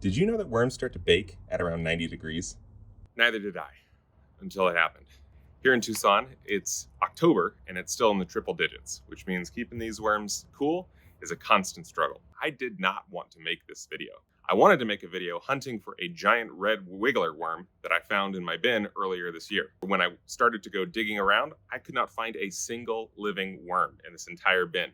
Did you know that worms start to bake at around 90 degrees? Neither did I, until it happened. Here in Tucson, it's October and it's still in the triple digits, which means keeping these worms cool is a constant struggle. I did not want to make this video. I wanted to make a video hunting for a giant red wiggler worm that I found in my bin earlier this year. When I started to go digging around, I could not find a single living worm in this entire bin.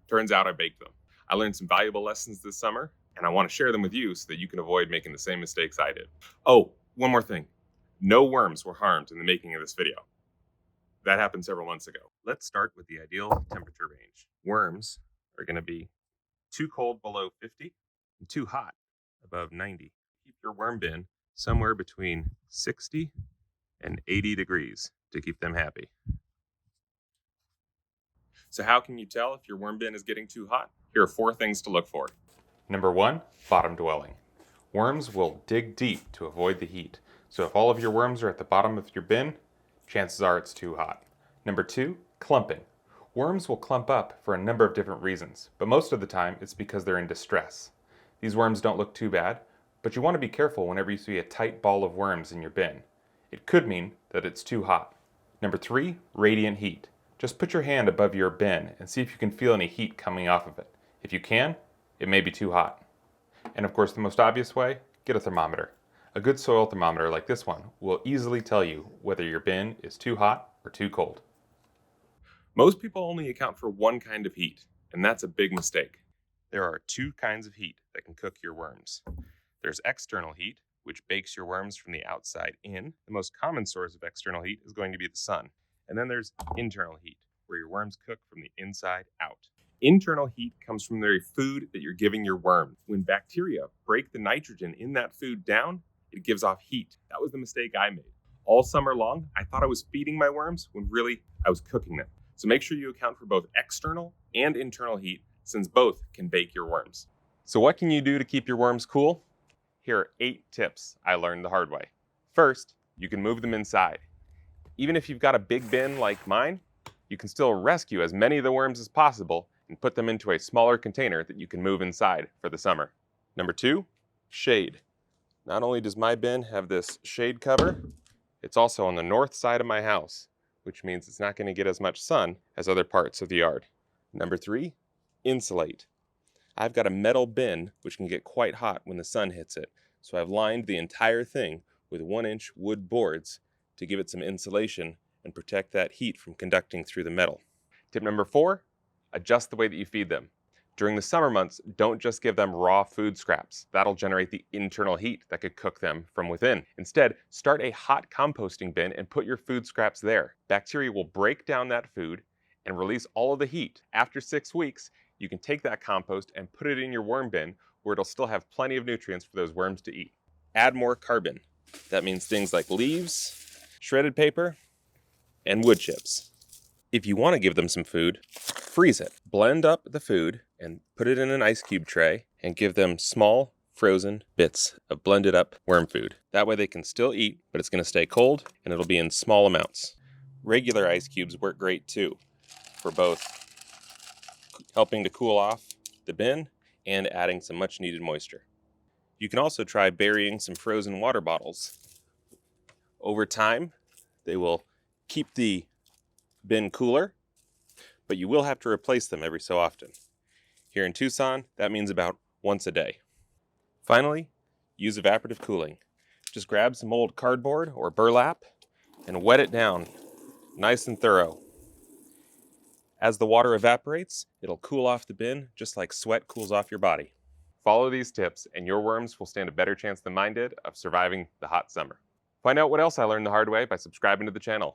Turns out I baked them. I learned some valuable lessons this summer, and I want to share them with you so that you can avoid making the same mistakes I did. Oh, one more thing. No worms were harmed in the making of this video. That happened several months ago. Let's start with the ideal temperature range. Worms are going to be too cold below 50 and too hot above 90. Keep your worm bin somewhere between 60 and 80 degrees to keep them happy. So how can you tell if your worm bin is getting too hot? Here are 4 things to look for. Number 1, bottom dwelling. Worms will dig deep to avoid the heat. So if all of your worms are at the bottom of your bin, chances are it's too hot. Number 2, clumping. Worms will clump up for a number of different reasons, but most of the time it's because they're in distress. These worms don't look too bad, but you want to be careful whenever you see a tight ball of worms in your bin. It could mean that it's too hot. Number 3, radiant heat. Just put your hand above your bin and see if you can feel any heat coming off of it. If you can, it may be too hot. And of course, the most obvious way, get a thermometer. A good soil thermometer like this one will easily tell you whether your bin is too hot or too cold. Most people only account for one kind of heat, and that's a big mistake. There are 2 kinds of heat that can cook your worms. There's external heat, which bakes your worms from the outside in. The most common source of external heat is going to be the sun. And then there's internal heat, where your worms cook from the inside out. Internal heat comes from the very food that you're giving your worm. When bacteria break the nitrogen in that food down, it gives off heat. That was the mistake I made. All summer long, I thought I was feeding my worms when really I was cooking them. So make sure you account for both external and internal heat, since both can bake your worms. So what can you do to keep your worms cool? Here are 8 tips I learned the hard way. First, you can move them inside. Even if you've got a big bin like mine, you can still rescue as many of the worms as possible and put them into a smaller container that you can move inside for the summer. Number 2, shade. Not only does my bin have this shade cover, it's also on the north side of my house, which means it's not going to get as much sun as other parts of the yard. Number 3, insulate. I've got a metal bin which can get quite hot when the sun hits it, so I've lined the entire thing with 1-inch wood boards to give it some insulation and protect that heat from conducting through the metal. Tip number 4, adjust the way that you feed them. During the summer months, don't just give them raw food scraps. That'll generate the internal heat that could cook them from within. Instead, start a hot composting bin and put your food scraps there. Bacteria will break down that food and release all of the heat. After 6 weeks, you can take that compost and put it in your worm bin where it'll still have plenty of nutrients for those worms to eat. Add more carbon. That means things like leaves, shredded paper, and wood chips. If you want to give them some food, freeze it. Blend up the food and put it in an ice cube tray and give them small frozen bits of blended up worm food. That way they can still eat, but it's going to stay cold and it'll be in small amounts. Regular ice cubes work great too, for both helping to cool off the bin and adding some much needed moisture. You can also try burying some frozen water bottles. Over time, they will keep the bin cooler, but you will have to replace them every so often. Here in Tucson, that means about once a day. Finally, use evaporative cooling. Just grab some old cardboard or burlap and wet it down nice and thorough. As the water evaporates, it'll cool off the bin just like sweat cools off your body. Follow these tips and your worms will stand a better chance than mine did of surviving the hot summer. Find out what else I learned the hard way by subscribing to the channel.